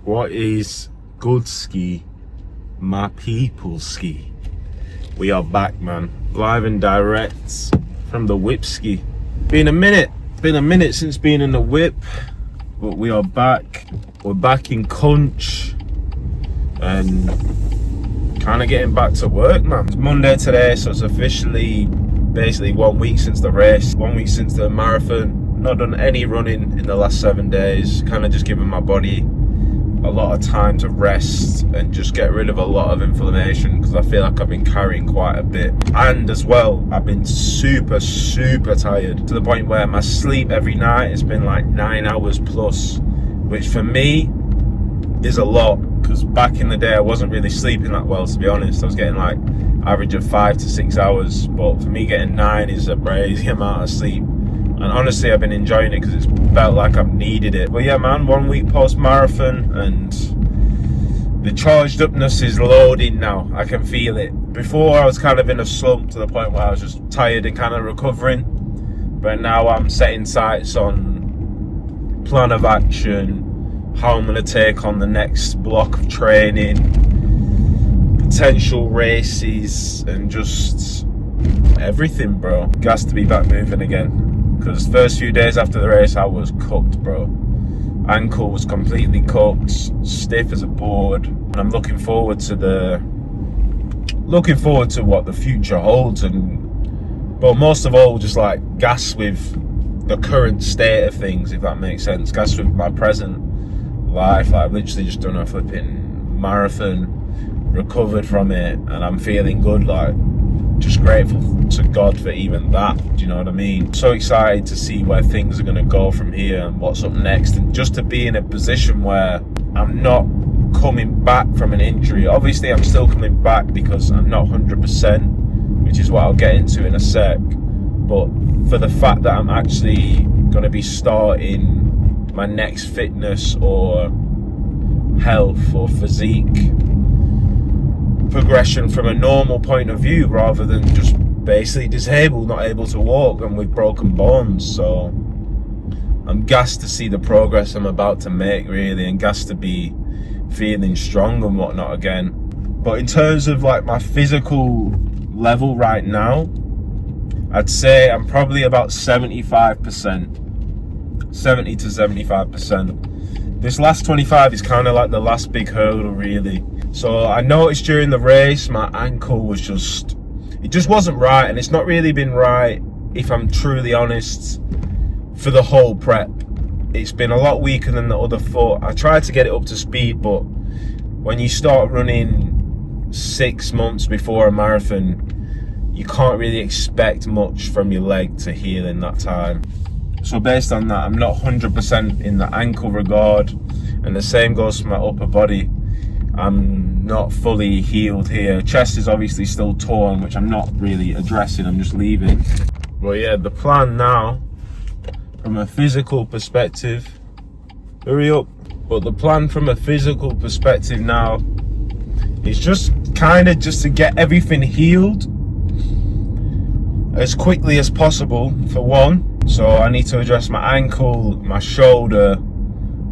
What is good ski? My people ski. We are back, man. Live and direct from the whip ski. Been a minute since being in the whip, but we are back. We're back in Conch and kind of getting back to work, man. It's Monday today, so it's officially basically 1 week since the race, 1 week since the marathon. Not done any running in the last 7 days, kind of just giving my body a lot of time to rest and just get rid of a lot of inflammation, because I feel like I've been carrying quite a bit. And as well, I've been super tired, to the point where my sleep every night has been like 9 hours plus, which for me is a lot, because back in the day I wasn't really sleeping that well, to be honest. I was getting like average of 5 to 6 hours, but for me getting 9 is a crazy amount of sleep. And honestly, I've been enjoying it because it's felt like I've needed it. But yeah, man, 1 week post-marathon and the charged upness is loading now. I can feel it. Before I was kind of in a slump to the point where I was just tired and kind of recovering. But now I'm setting sights on plan of action, how I'm going to take on the next block of training, potential races, and just everything, bro. Gas to be back moving again. Because first few days after the race I was cooked, bro. Ankle was completely cooked, stiff as a board, and I'm looking forward to what the future holds, but most of all just like gas with the current state of things, if that makes sense. Gas with my present life. Like, I've literally just done a flipping marathon, recovered from it, and I'm feeling good. Like, just grateful to God for even that, do you know what I mean? So excited to see where things are going to go from here and what's up next, and just to be in a position where I'm not coming back from an injury. Obviously I'm still coming back because I'm not 100%, which is what I'll get into in a sec, but for the fact that I'm actually going to be starting my next fitness or health or physique progression from a normal point of view, rather than just basically disabled, not able to walk and with broken bones. So I'm gassed to see the progress I'm about to make, really, and gassed to be feeling strong and whatnot again. But in terms of like my physical level right now, I'd say I'm probably about 75%, 70 to 75%. This last 25 is kind of like the last big hurdle, really. So I noticed during the race my ankle was just wasn't right, and it's not really been right, if I'm truly honest, for the whole prep. It's been a lot weaker than the other foot. I tried to get it up to speed, but when you start running 6 months before a marathon, you can't really expect much from your leg to heal in that time. So based on that, I'm not 100% in the ankle regard, and the same goes for my upper body. I'm not fully healed here. Chest is obviously still torn, which I'm not really addressing, I'm just leaving. But yeah, the plan now, from a physical perspective, hurry up. But the plan from a physical perspective now is just kind of just to get everything healed as quickly as possible, for one. So I need to address my ankle, my shoulder,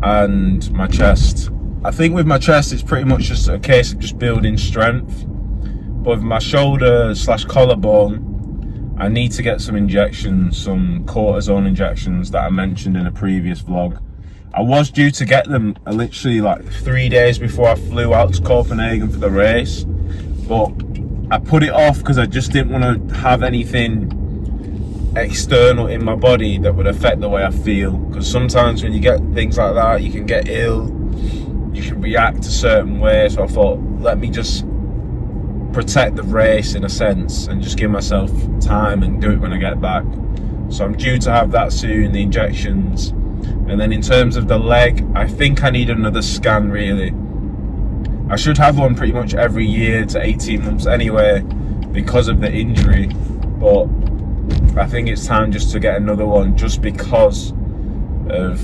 and my chest. I think with my chest, it's pretty much just a case of just building strength. But with my shoulder / collarbone, I need to get some injections, some cortisone injections that I mentioned in a previous vlog. I was due to get them literally like 3 days before I flew out to Copenhagen for the race, but I put it off because I just didn't want to have anything external in my body that would affect the way I feel. Because sometimes when you get things like that, you can get ill, you can react a certain way. So I thought, let me just protect the race in a sense and just give myself time and do it when I get back. So I'm due to have that soon, the injections. And then in terms of the leg, I think I need another scan, really. I should have one pretty much every year to 18 months anyway, because of the injury, but I think it's time just to get another one, just because of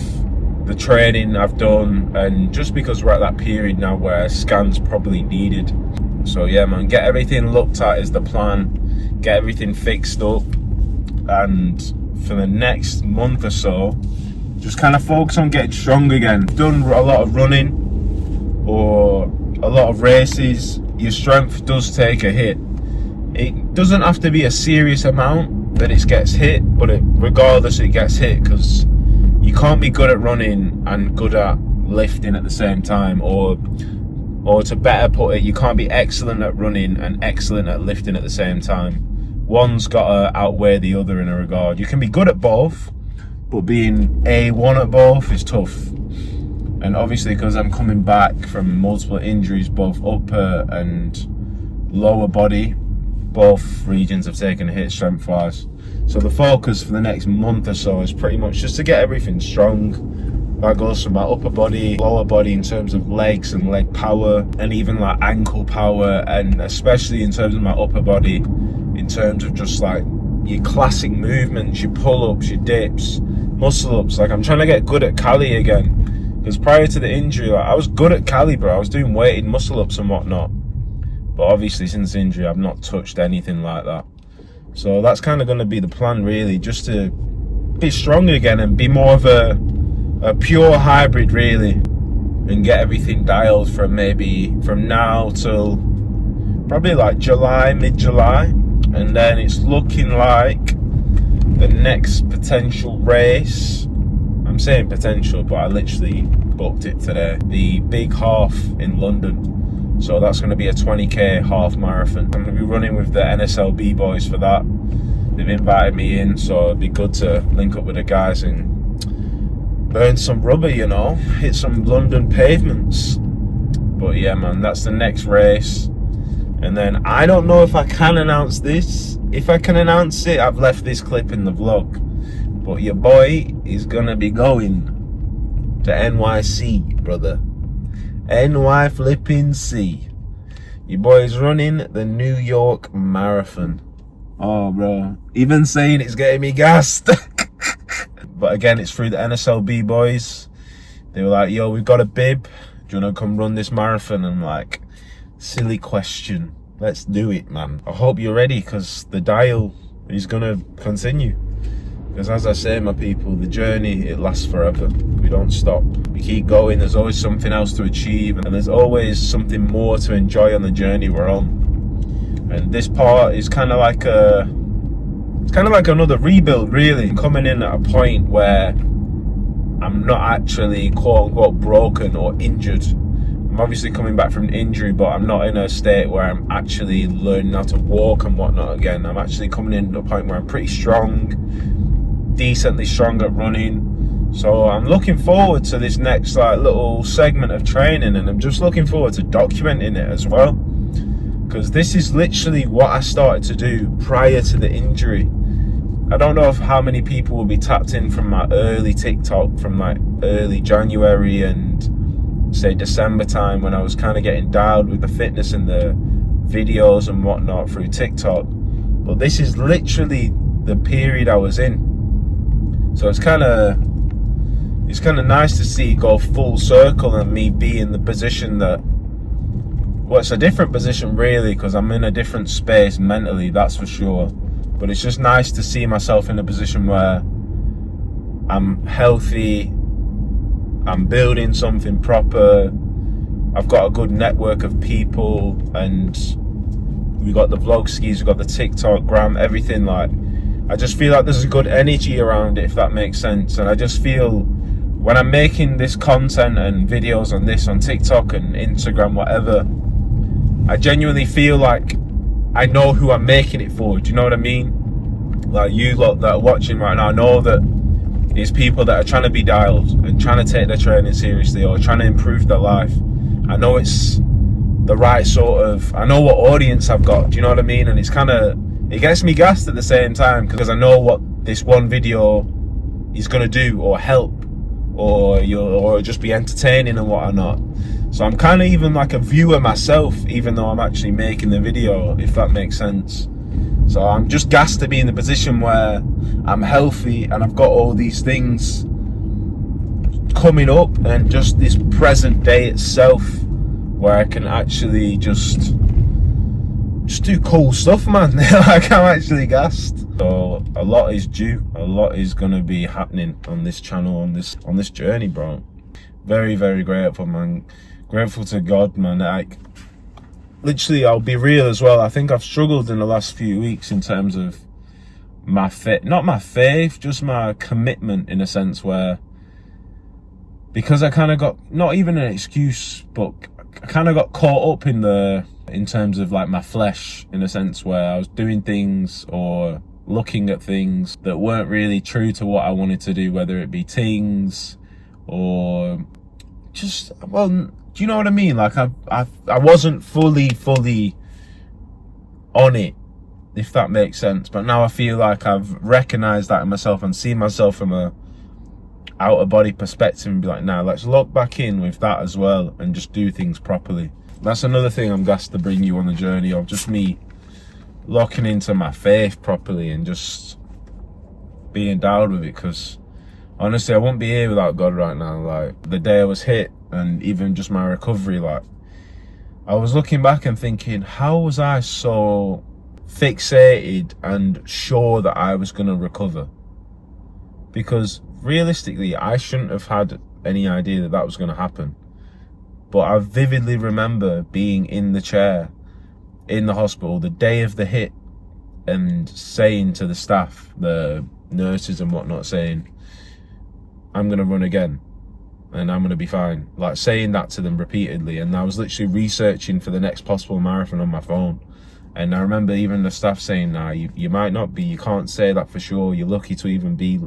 the training I've done, and just because we're at that period now where scans probably needed. So yeah, man, get everything looked at is the plan, get everything fixed up, and for the next month or so, just kind of focus on getting strong again. Done a lot of running, or a lot of races, your strength does take a hit. It doesn't have to be a serious amount that it gets hit, but regardless it gets hit, because you can't be good at running and good at lifting at the same time, or to better put it, you can't be excellent at running and excellent at lifting at the same time. One's got to outweigh the other in a regard. You can be good at both, but being A1 at both is tough. And obviously, because I'm coming back from multiple injuries, both upper and lower body, both regions have taken a hit strength wise. So the focus for the next month or so is pretty much just to get everything strong. That goes from my upper body, lower body in terms of legs and leg power, and even like ankle power, and especially in terms of my upper body, in terms of just like your classic movements, your pull-ups, your dips, muscle-ups. Like, I'm trying to get good at Cali again, because prior to the injury, like, I was good at Cali, bro. I was doing weighted muscle-ups and whatnot, but obviously since the injury I've not touched anything like that. So that's kind of going to be the plan, really, just to be strong again and be more of a pure hybrid, really, and get everything dialed from now till probably like July, mid-July. And then it's looking like the next potential race, I'm saying potential, but I literally booked it today, the big half in London. So that's going to be a 20k half marathon. I'm going to be running with the NSLB boys for that. They've invited me in, so it'd be good to link up with the guys and burn some rubber, you know, hit some London pavements. But yeah, man, that's the next race. And then I don't know if I can announce this. If I can announce it, I've left this clip in the vlog. But your boy is gonna be going to NYC, brother. NY flipping C. Your boy is running the New York Marathon. Oh, bro. Even saying it's getting me gassed. But again, it's through the NSLB boys. They were like, yo, we've got a bib. Do you wanna come run this marathon? I'm like, silly question. Let's do it, man. I hope you're ready, because the dial is gonna continue. Because as I say, my people, the journey, it lasts forever. We don't stop. We keep going. There's always something else to achieve, and there's always something more to enjoy on the journey we're on. And this part is kind of like another rebuild, really. I'm coming in at a point where I'm not actually quote unquote broken or injured. I'm obviously coming back from an injury, but I'm not in a state where I'm actually learning how to walk and whatnot again. I'm actually coming in to a point where I'm pretty strong, decently strong at running. So I'm looking forward to this next like little segment of training, and I'm just looking forward to documenting it as well, because this is literally what I started to do prior to the injury. I don't know how many people will be tapped in from my early TikTok, from like early January and say December time, when I was kind of getting dialed with the fitness and the videos and whatnot through TikTok. But this is literally the period I was in. So it's kind of nice to see it go full circle and me be in the position that, well, it's a different position really, because I'm in a different space mentally, that's for sure. But it's just nice to see myself in a position where I'm healthy, I'm building something proper, I've got a good network of people, and we got the vlog skis, we got the TikTok, gram, everything. Like, I just feel like there's a good energy around it, if that makes sense. And I just feel when I'm making this content and videos on this on TikTok and Instagram, whatever, I genuinely feel like I know who I'm making it for. Do you know what I mean? Like, you lot that are watching right now, I know that it's people that are trying to be dialed and trying to take their training seriously or trying to improve their life. I know it's the right sort of, I know what audience I've got, do you know what I mean? And it gets me gassed at the same time, because I know what this one video is going to do, or help, or just be entertaining and whatnot. So I'm kind of even like a viewer myself, even though I'm actually making the video, if that makes sense. So I'm just gassed to be in the position where I'm healthy and I've got all these things coming up, and just this present day itself where I can actually just do cool stuff, man. Like, I'm actually gassed. So a lot is due, a lot is gonna be happening on this channel, on this journey, bro. Very, very grateful, man. Grateful to God, man. Like, literally, I'll be real as well. I think I've struggled in the last few weeks in terms of my faith, not my faith, just my commitment, in a sense, where, because I kind of got, not even an excuse, but I kind of got caught up in terms of like my flesh, in a sense, where I was doing things or looking at things that weren't really true to what I wanted to do, whether it be things or just, well, do you know what I mean? Like I wasn't fully on it, if that makes sense. But now I feel like I've recognized that in myself and seen myself from a outer body perspective and be like, nah, let's look back in with that as well and just do things properly. That's another thing I'm gassed to bring you on the journey of, just me locking into my faith properly and just being down with it. Because honestly, I wouldn't be here without God right now. Like, the day I was hit and even just my recovery, like, I was looking back and thinking, how was I so fixated and sure that I was going to recover? Because realistically, I shouldn't have had any idea that that was going to happen. But I vividly remember being in the chair in the hospital the day of the hit and saying to the staff, the nurses and whatnot, saying, I'm going to run again and I'm going to be fine. Like, saying that to them repeatedly. And I was literally researching for the next possible marathon on my phone. And I remember even the staff saying, nah, you might not be, you can't say that for sure. You're lucky to even be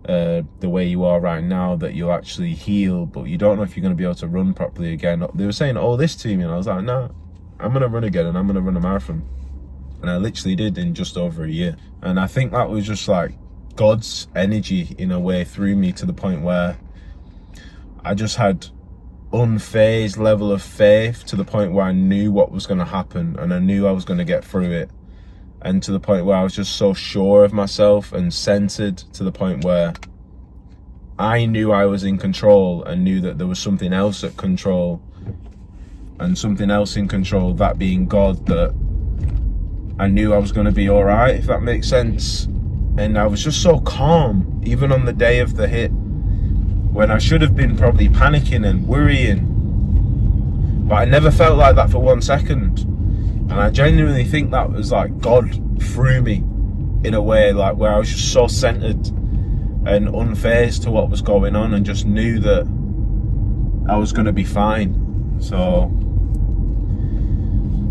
the way you are right now, that you'll actually heal, but you don't know if you're going to be able to run properly again. They were saying all this to me and I was like, no, I'm going to run again and I'm going to run a marathon. And I literally did in just over a year. And I think that was just like God's energy in a way through me, to the point where I just had unfazed level of faith, to the point where I knew what was going to happen and I knew I was going to get through it. And to the point where I was just so sure of myself and centered, to the point where I knew I was in control and knew that there was something else at control, and something else in control, that being God, that I knew I was going to be all right, if that makes sense. And I was just so calm, even on the day of the hit, when I should have been probably panicking and worrying. But I never felt like that for 1 second. And I genuinely think that was like God through me, in a way, like where I was just so centered and unfazed to what was going on, and just knew that I was going to be fine. So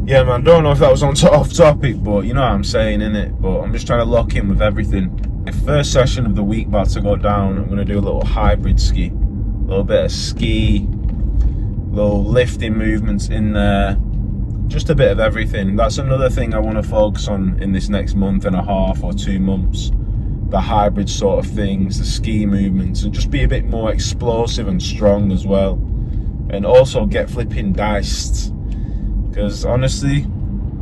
yeah, man, don't know if that was off topic, but you know what I'm saying, innit? But I'm just trying to lock in with everything. The first session of the week about to go down. I'm going to do a little hybrid ski, a little bit of ski, little lifting movements in there. Just a bit of everything. That's another thing I want to focus on in this next month and a half or 2 months. The hybrid sort of things, the ski movements, and just be a bit more explosive and strong as well. And also get flipping diced. Because honestly,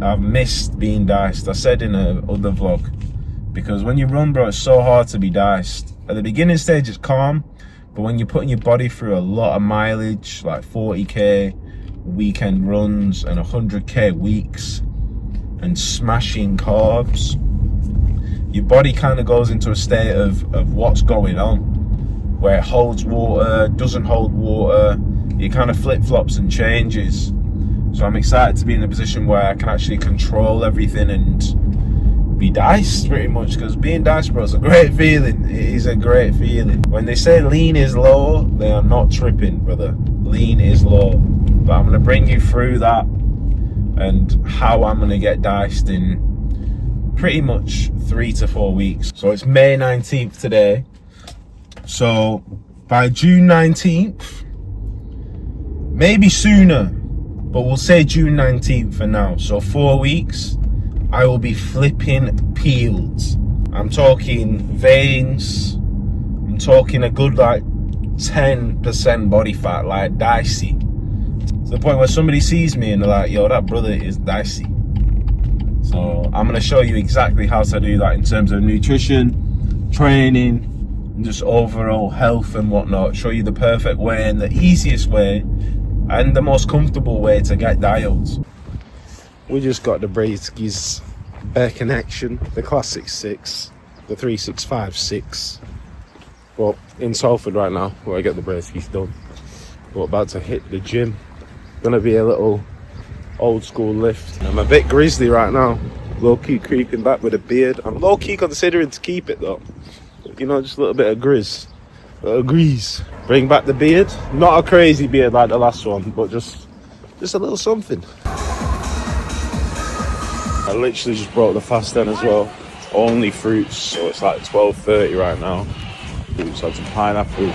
I've missed being diced. I said in a other vlog. Because when you run, bro, it's so hard to be diced. At the beginning stage, it's calm. But when you're putting your body through a lot of mileage, like 40k, weekend runs and 100k weeks and smashing carbs, your body kind of goes into a state of what's going on, where it holds water, doesn't hold water, it kind of flip-flops and changes. So I'm excited to be in a position where I can actually control everything and be diced pretty much, because being diced, bro, is a great feeling. It is a great feeling. When they say lean is low, they are not tripping, brother. Lean is low. But I'm going to bring you through that and how I'm going to get diced in pretty much 3 to 4 weeks. So it's May 19th today. So by June 19th, maybe sooner, but we'll say June 19th for now. So 4 weeks, I will be flipping peeled. I'm talking veins. I'm talking a good like 10% body fat, like dicey. To the point where somebody sees me and they're like, yo, that brother is dicey. So I'm going to show you exactly how to do that in terms of nutrition, training, and just overall health and whatnot. Show you the perfect way and the easiest way and the most comfortable way to get dialed. We just got the Braiski's Bear Connection, the Classic 6, the 3656. Well, in Salford right now, where I get the Braiski's done. We're about to hit the gym. Gonna be a little old school lift. I'm a bit grizzly right now. Low-key creeping back with a beard. I'm low-key considering to keep it though. You know, just a little bit of grizz. A little grease. Bring back the beard. Not a crazy beard like the last one, but just a little something. I literally just broke the fast then as well. Only fruits, so it's like 12:30 right now. So it's a pineapple,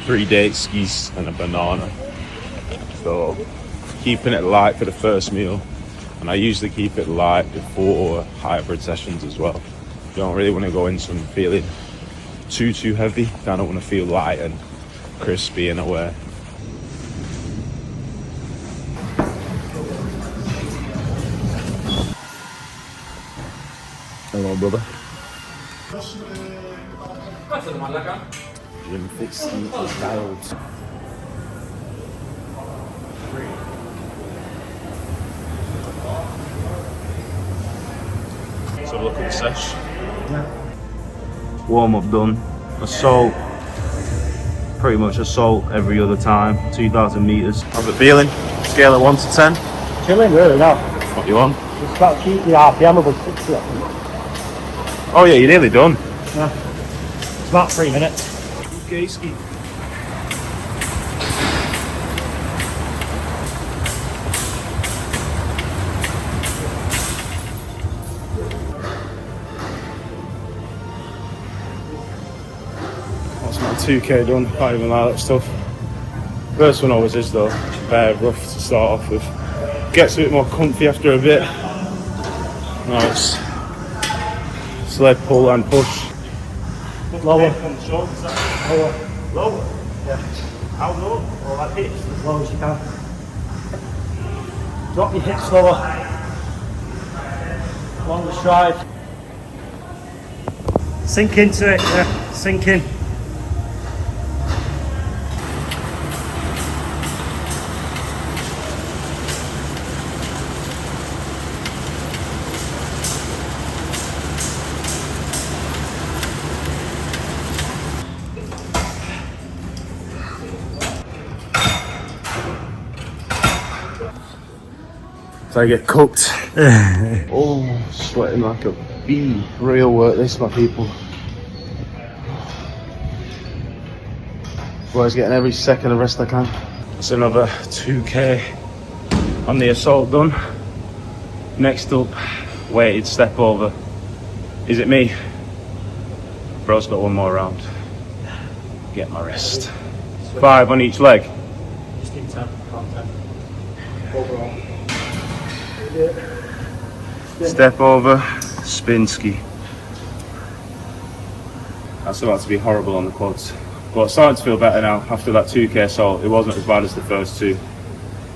3 date skis and a banana. So keeping it light for the first meal. And I usually keep it light before hybrid sessions as well. You don't really want to go into them feeling too heavy. Kind of want to feel light and crispy in a way. Hello, brother. Gym fixing dials. Let's have a look at the sesh. Warm up done. Assault. Pretty much assault every other time. 2,000 meters. How's it feeling? Scale of 1 to 10. Chilling really now. What you on? It's about to keep the RPM above 60, I think. Oh yeah, you're nearly done. Yeah. It's about 3 minutes. Okay, ski. That's my 2k done. Can't even lie, that stuff. First one always is though. Bare rough to start off with. Gets a bit more comfy after a bit. Now it's sled pull and push. Lower. Lower. Lower? Yeah. How low? Or like hips as low as you can. Drop your hips lower. Longer stride. Sink into it, yeah. Sink in. So I get cooked. Oh, sweating like a bee. Real work this, my people. Boys getting every second of rest I can. That's another 2k on the assault done. Next up, weighted step over. Is it me? Bro's got one more round. Get my rest. 5 on each leg. Just need 10. Overall. Step over, spin ski. That's about to be horrible on the quads. But it's starting to feel better now after that 2k assault. It wasn't as bad as the first two.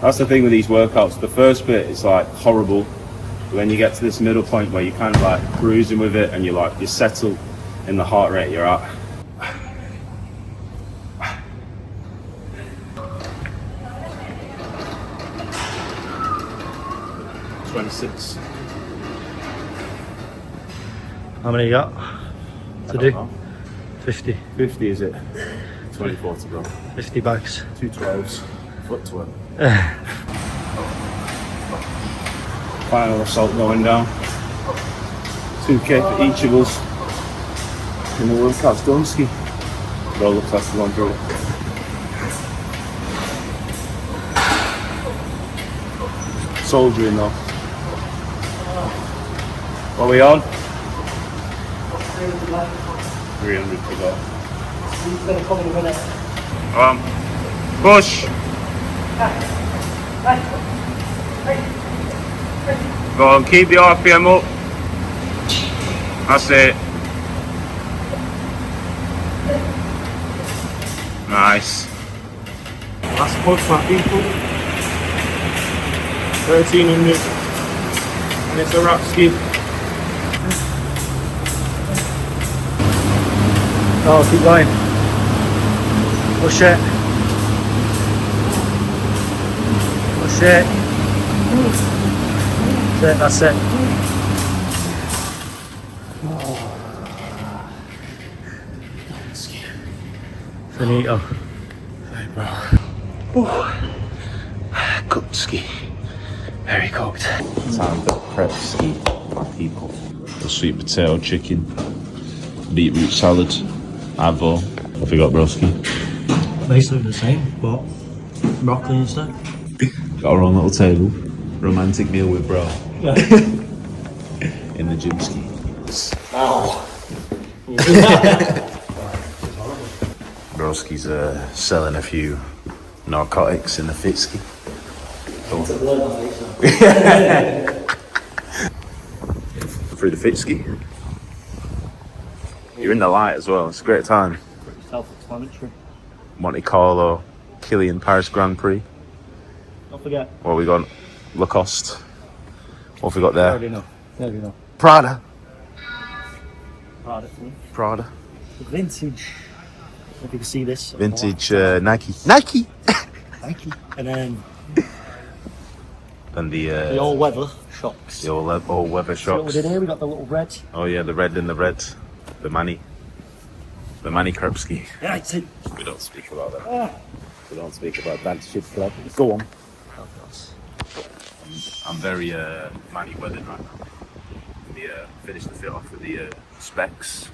That's the thing with these workouts. The first bit is like horrible. But then you get to this middle point where you're kind of like cruising with it and you're settled in the heart rate you're at. 26. How many you got to do? Know. 50. 50 is it? 24 to go. 50 bags. 2 12s. Foot to it. Final assault going down. 2k for each of us. And the workout's done, ski. Bro looks like he's going through it. Soldiering though. What are we on? 300 to go. He's going to come in a minute. Push! Go on, keep the RPM up. That's it. Nice. Last push, my people. 1300. And it's a wrap ski. Oh, keep going. Push it. Push it. That's it. Finito. Hey, bro. Cooked ski. Very cooked. Time for prep ski, my people. The sweet potato chicken, beetroot salad, avo. What have you got, broski? Basically the same, but broccoli instead. Got our own little table. Romantic meal with bro. In the gym ski. Ow. Broski's selling a few narcotics in the fit ski. Through the fit ski. You're in the light as well. It's a great time. Self-explanatory. Monte Carlo, Kilian Paris Grand Prix. Don't forget. What we got? Lacoste. What have we got I there? already know. Prada. Prada for me. Prada. Vintage. If you can see this. Vintage Nike. Nike. Nike. And then And the all weather shocks. the all weather See what we shocks. did here? We got the little red. Oh yeah, the red and the red. The Manny Krupski. Yeah, it's it. We don't speak about that. We don't speak about that shit club. Go on. I'm very Manny weathered right now. We finished the fit off with the specs.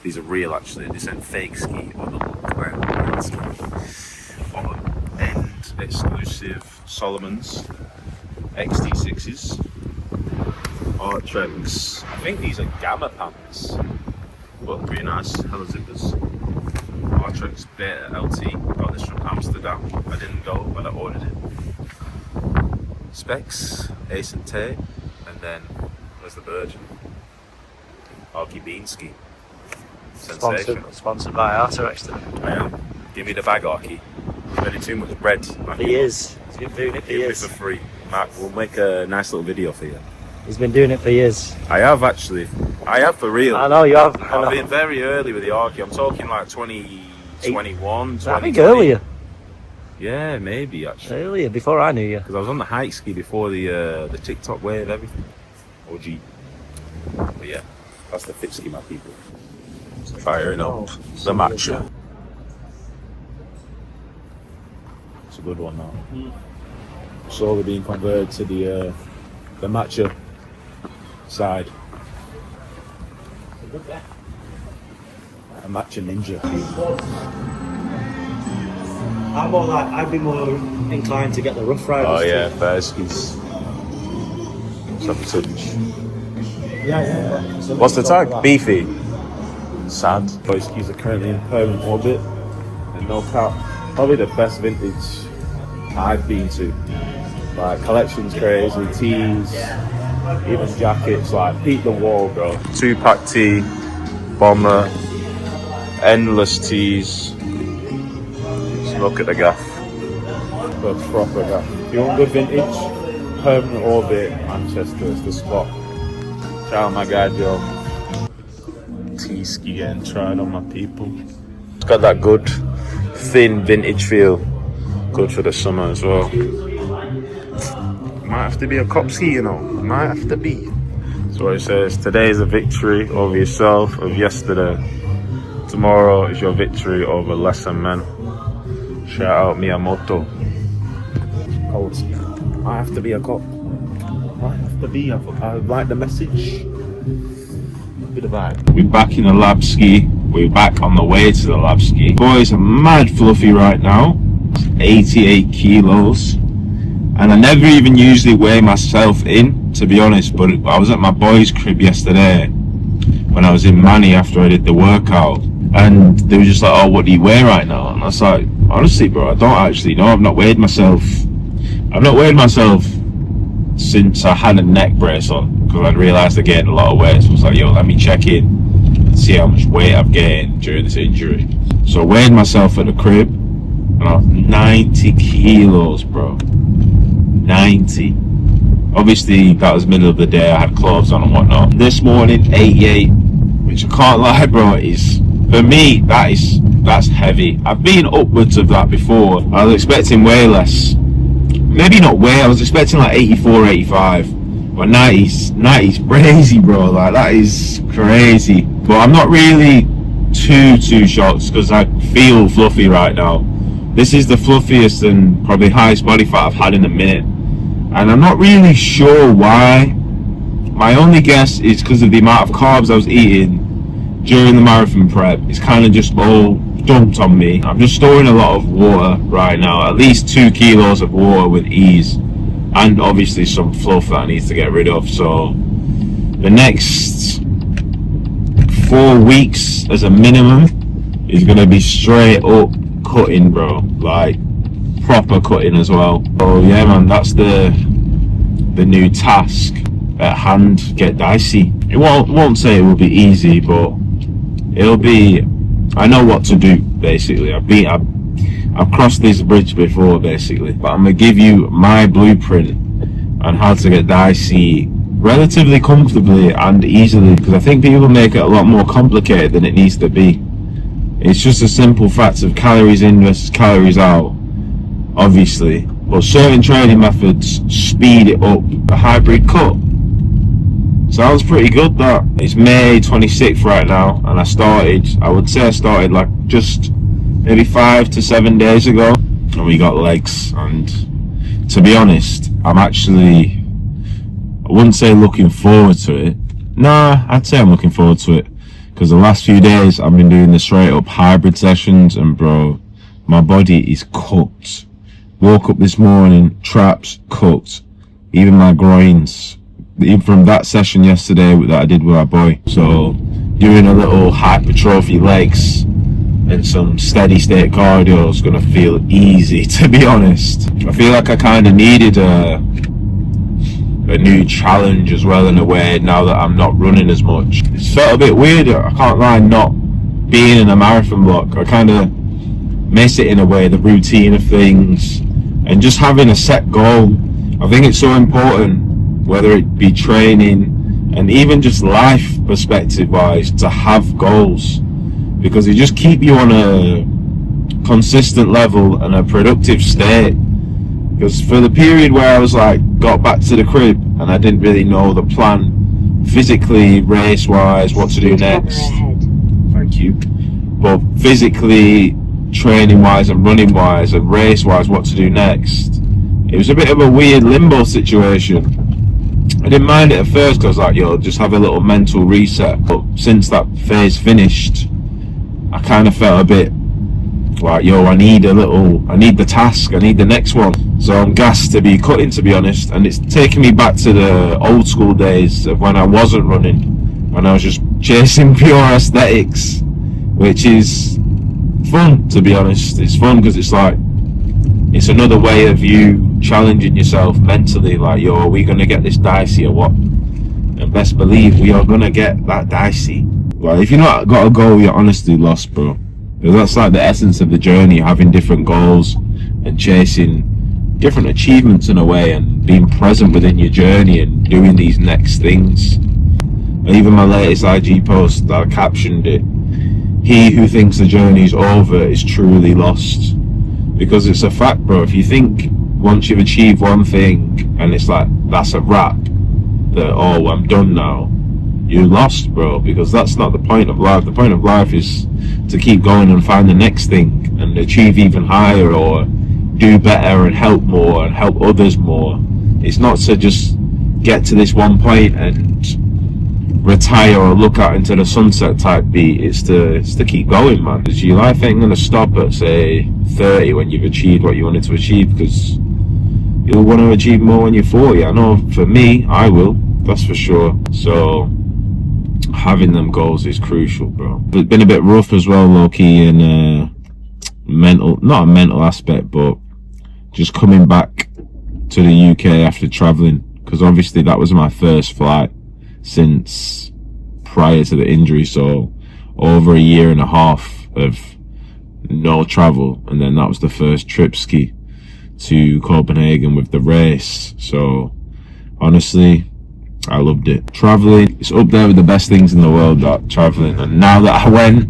These are real actually. This ain't fake ski or the look where it's on end exclusive Solomon's XT6s. Artrex. I think these are Gamma pants. But pretty nice. Hello zippers. Artrex Beta LT. Got this from Amsterdam. I didn't go, but I ordered it. Specs, Ace and Tay, and then where's the Virgin? Arky Bean Ski. Sensation. Sponsored by Arterex. I am. Give me the bag, Arky. Spending too much bread. He is. He's been doing it for Give me years. for free. Mark, we'll make a nice little video for you. He's been doing it for years. I have actually. I have for real. I know you have. I I've know. been very early with the Arky. I'm talking like 2021, 2020. I think earlier. Yeah, maybe actually. Earlier, before I knew you. Because I was on the hike ski before the TikTok wave, everything. OG. But yeah, that's the fit ski, my people. Firing up the matcha. It's a good one now. Slowly being converted to the matcha side. A matcha ninja. I'd be more inclined to get the rough riders. Oh yeah, fair skis. Touch. Yeah. What's the tag? Beefy. Sad. Boy skis are currently in permanent orbit. And no cap. Probably the best vintage I've been to. Like collections crazy, tees, even jackets. Like beat the wall, bro. 2-pack tee, bomber, endless tees. Just look at the gaff. But proper gaff. If you want good vintage, permanent orbit, Manchester is the spot. Shout out my guy Joe. T-ski getting tried on my people. It's got that good, thin vintage feel. Good for the summer as well. Might have to be a cop ski, you know. Might have to be. So what it says, today is a victory over yourself of yesterday. Tomorrow is your victory over lesser men. Shout out Miyamoto. Might have to be a cop. Might have to be. I like the message. Bit of vibe. We're back in the lab ski. We're back on the way to the lab ski. Boys are mad fluffy right now. 88 kilos. And I never even usually weigh myself in, to be honest, but I was at my boy's crib yesterday when I was in Manny after I did the workout, and they were just like, oh, what do you weigh right now? And I was like, honestly bro, I don't actually know. I've not weighed myself since I had a neck brace on, because I'd realised I gained a lot of weight. So I was like, yo, let me check in and see how much weight I've gained during this injury. So I weighed myself at the crib and I was 90 kilos, bro. 90. Obviously that was middle of the day, I had clothes on and whatnot. This morning 88, which I can't lie bro, is, for me, that's heavy. I've been upwards of that before. I was expecting way less. Maybe not way, I was expecting like 84, 85. But 90's crazy bro, like that is crazy. But I'm not really too shocked because I feel fluffy right now. This is the fluffiest and probably highest body fat I've had in a minute, and I'm not really sure why. My only guess is because of the amount of carbs I was eating during the marathon prep. It's kind of just all dumped on me. I'm just storing a lot of water right now, at least 2 kilos of water with ease, and obviously some fluff that I need to get rid of. So the next 4 weeks as a minimum is going to be straight up cutting, bro, like proper cutting as well. Oh yeah, man, that's the new task at hand. Get dicey. It won't say it will be easy, but it'll be. I know what to do, basically. I've crossed this bridge before, basically, but I'm gonna give you my blueprint on how to get dicey relatively comfortably and easily, because I think people make it a lot more complicated than it needs to be. It's just a simple fact of calories in versus calories out, obviously, but certain training methods speed it up. A hybrid cut sounds pretty good. That it's May 26th right now, and I would say I started like just maybe 5 to 7 days ago, and we got legs. And to be honest, I wouldn't say looking forward to it. Nah, I'd say I'm looking forward to it, because the last few days I've been doing the straight up hybrid sessions, and bro, my body is cooked. Woke up this morning, traps cooked, even my groins, even from that session yesterday that I did with our boy. So doing a little hypertrophy legs and some steady state cardio is gonna feel easy, to be honest. I feel like I kind of needed a new challenge as well, in a way, now that I'm not running as much. It's felt a bit weird, I can't lie, not being in a marathon block. I kind of miss it in a way, the routine of things and just having a set goal. I think it's so important, whether it be training and even just life perspective wise, to have goals, because they just keep you on a consistent level and a productive state. Because for the period where I was like, got back to the crib and I didn't really know the plan physically, race wise, what to do next. Thank you. But physically, training wise and running wise and race wise, what to do next. It was a bit of a weird limbo situation. I didn't mind it at first, because like, yo, just have a little mental reset. But since that phase finished, I kind of felt a bit like, yo, I need the task, I need the next one. So I'm gassed to be cutting, to be honest. And it's taking me back to the old school days of when I wasn't running, when I was just chasing pure aesthetics, which is fun, to be honest. It's fun because it's like, it's another way of you challenging yourself mentally, like, yo, are we gonna get this dicey or what? And best believe we are gonna get that dicey. Like, if you're not got a goal, you're honestly lost, bro. Because that's like the essence of the journey, having different goals and chasing different achievements in a way, and being present within your journey and doing these next things. Even my latest IG post, I captioned it, he who thinks the journey's over is truly lost. Because it's a fact, bro. If you think once you've achieved one thing and it's like, that's a wrap, that, oh, I'm done now, you're lost, bro. Because that's not the point of life. The point of life is to keep going and find the next thing and achieve even higher, or do better and help more and help others more. It's not to just get to this one point and retire or look out into the sunset type beat. It's to keep going, man. Because your life ain't gonna stop at, say, 30 when you've achieved what you wanted to achieve, because you'll want to achieve more when you're 40. I know for me, I will, that's for sure. So having them goals is crucial, bro. But it's been a bit rough as well, low-key, in not a mental aspect, but just coming back to the UK after traveling, because obviously that was my first flight since prior to the injury. So over a year and a half of no travel, and then that was the first trip ski to Copenhagen with the race. So honestly, I loved it. Traveling, it's up there with the best things in the world, that traveling. And now that I went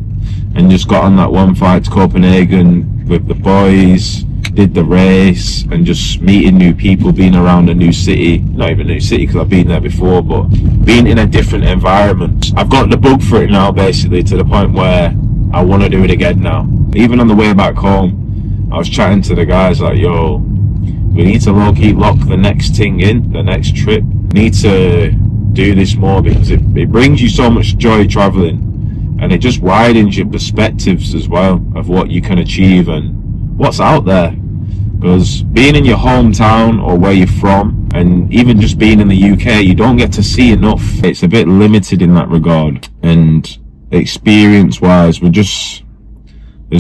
and just got on that one flight to Copenhagen with the boys, did the race, and just meeting new people, being around a new city, not even a new city because I've been there before, but being in a different environment. I've got the bug for it now, basically, to the point where I want to do it again now. Even on the way back home, I was chatting to the guys like, yo, we need to low-key lock the next thing in, the next trip. We need to do this more because it brings you so much joy traveling, and it just widens your perspectives as well of what you can achieve and what's out there. Because being in your hometown or where you're from, and even just being in the UK, you don't get to see enough. It's a bit limited in that regard. And experience-wise, there's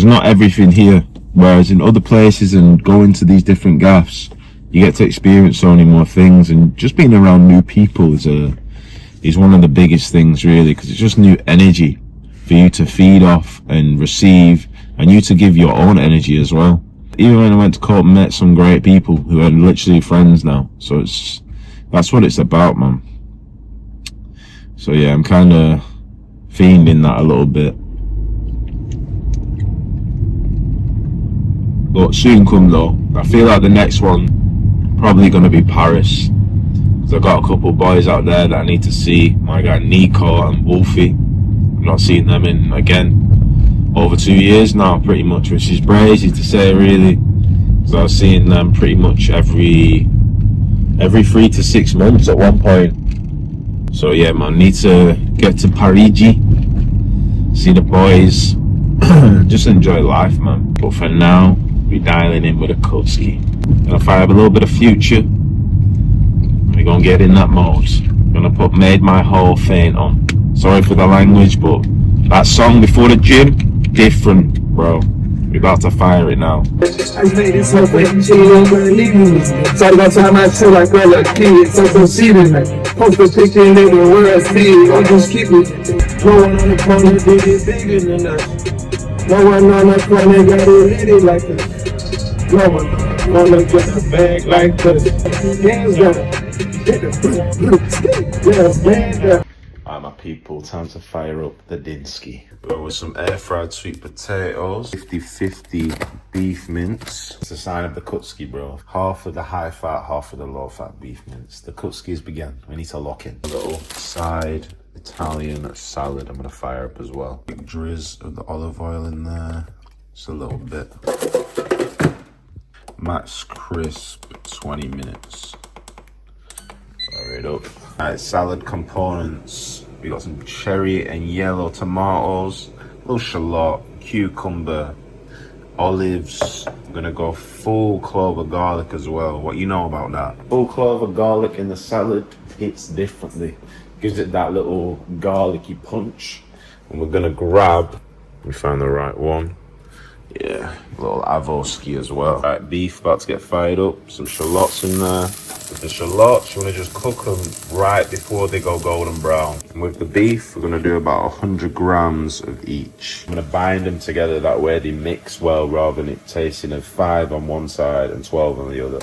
not everything here. Whereas in other places and going to these different gaffs, you get to experience so many more things. And just being around new people is one of the biggest things, really, because it's just new energy for you to feed off and receive, and you to give your own energy as well. Even when I went to court, met some great people who are literally friends now. So that's what it's about, man. So yeah, I'm kind of fiending that a little bit. But soon come though. I feel like the next one probably going to be Paris. Because I've got a couple of boys out there that I need to see. My guy Nico and Wolfie. I'm not seeing them in, again, over 2 years now, pretty much, which is crazy to say, really. So I was seeing them pretty much every 3 to 6 months at one point. So yeah, man, need to get to Parigi, see the boys, just enjoy life, man. But for now, we dialing in with a Kutski. Gonna fire up a little bit of Future. We're gonna get in that mode. Gonna put Made My Whole Faint on. Sorry for the language, but that song before the gym, different, bro. We're about to fire it now. I made it so when she over leaving me. So by the time I feel like all the kids, so proceeding. Post a picture in everywhere I see it. I'll just keep it. No one on the corner did it bigger than us. No one on the corner got it litty like this. No one wanna get a bag like this. Hands down. Yeah, man down. Alright, my people, time to fire up the Dinsky. Go with some air-fried sweet potatoes, 50-50 beef mince. It's a sign of the Kutski, bro. Half of the high-fat, half of the low-fat beef mince. The Kutski's began. We need to lock in. A little side Italian salad I'm gonna fire up as well. Big drizz of the olive oil in there. Just a little bit. Max crisp, 20 minutes. Fire it up. Alright, salad components. We got some cherry and yellow tomatoes, a little shallot, cucumber, olives. I'm gonna go full clove of garlic as well. What you know about that? Full clove of garlic in the salad hits differently. Gives it that little garlicky punch. And we're gonna grab, we found the right one. Yeah, a little avoski as well. Alright, beef about to get fired up. Some shallots in there. With the shallots, you want to just cook them right before they go golden brown. And with the beef, we're going to do about 100 grams of each. I'm going to bind them together that way they mix well, rather than it tasting of 5 on one side and 12 on the other.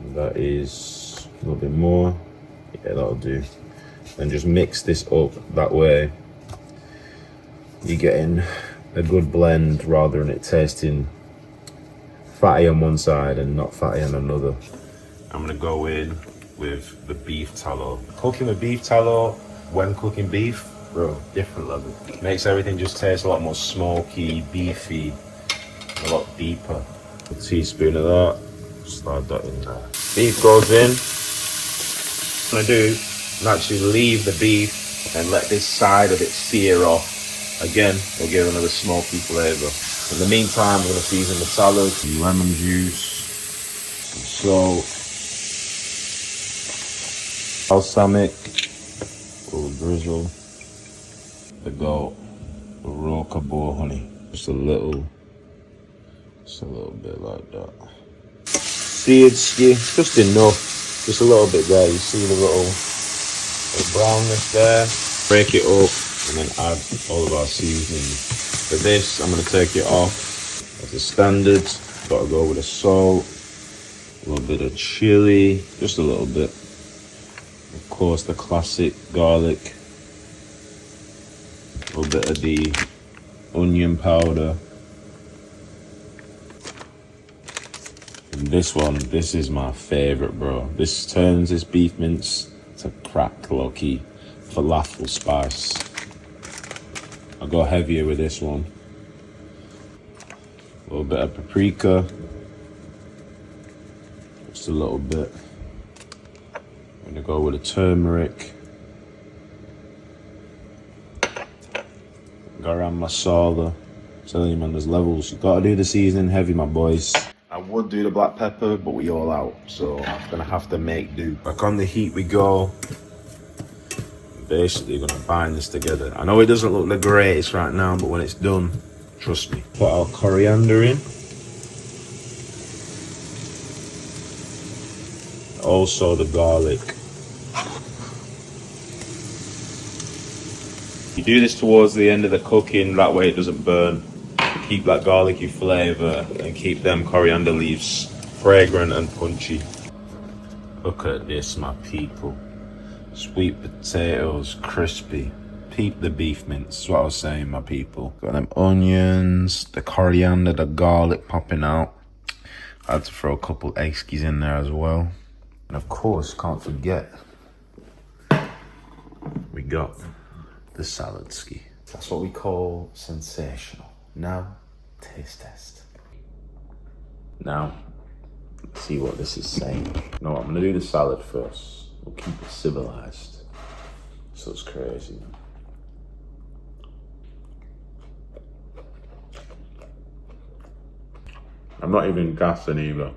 And that is a little bit more. Yeah, that'll do. And just mix this up that way. You're getting a good blend rather than it tasting fatty on one side and not fatty on another. I'm gonna go in with the beef tallow. Cooking with beef tallow when cooking beef, bro, different level. Makes everything just taste a lot more smoky, beefy, a lot deeper. A teaspoon of that, slide that in there. Beef goes in. What I'm gonna do and actually leave the beef and let this side of it sear off. Again, we'll give another smoky flavour. In the meantime, we're going to season the salad. Some lemon juice, some salt, balsamic, a little drizzle, the goat, the raw Kabul honey. Just a little bit like that. Seared ski, just enough, just a little bit there. You see the little brownness there. Break it up and then add all of our seasonings. For this, I'm going to take it off as a standard. Got to go with the salt, a little bit of chili, just a little bit. Of course, the classic garlic, a little bit of the onion powder, and This is my favorite, bro. This turns this beef mince to crack low-key falafel spice. I'll go heavier with this one. A little bit of paprika. Just a little bit. I'm gonna go with a turmeric. Garam masala. I'm telling you, man, there's levels. You gotta do the seasoning heavy, my boys. I would do the black pepper, but we all out, so I'm gonna have to make do. Back on the heat we go. Basically gonna bind this together. I know it doesn't look the greatest right now, but when it's done, trust me. Put our coriander in. Also the garlic. You do this towards the end of the cooking, that way it doesn't burn. Keep that garlicky flavor and keep them coriander leaves fragrant and punchy. Look at this, my people. Sweet potatoes, crispy. Peep the beef mince, that's what I was saying, my people. Got them onions, the coriander, the garlic popping out. I had to throw a couple eggs in there as well. And of course, can't forget, we got the salad ski. That's what we call sensational. Now, taste test. Now, let's see what this is saying. No, I'm gonna do the salad first. We'll keep it civilized. So it's crazy. I'm not even gassing either.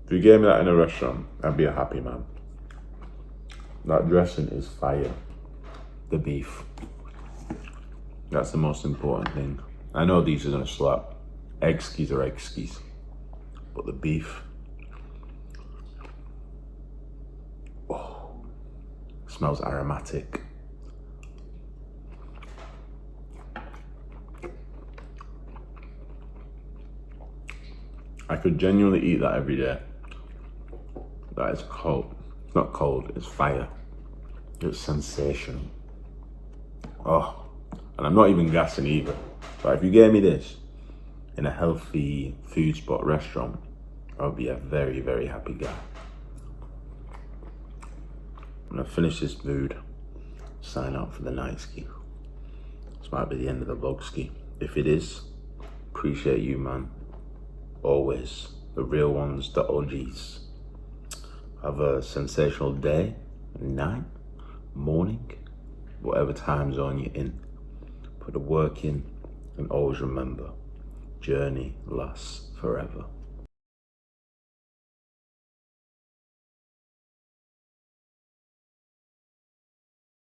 If you gave me that in a restaurant, I'd be a happy man. That dressing is fire. The beef. That's the most important thing. I know these are gonna slap. Egg skis are egg skis. But the beef. Oh. Smells aromatic. I could genuinely eat that every day. That is cold. It's not cold, it's fire. It's sensational. Oh. And I'm not even gassing either. But if you gave me this in a healthy food spot restaurant, I would be a very, very happy guy. I'm gonna finish this food, sign out for the night ski. This might be the end of the vlog ski. If it is, appreciate you, man. Always. The real ones, the OGs. Have a sensational day, night, morning, whatever time zone you're in. Put the work in, and always remember, journey lasts forever.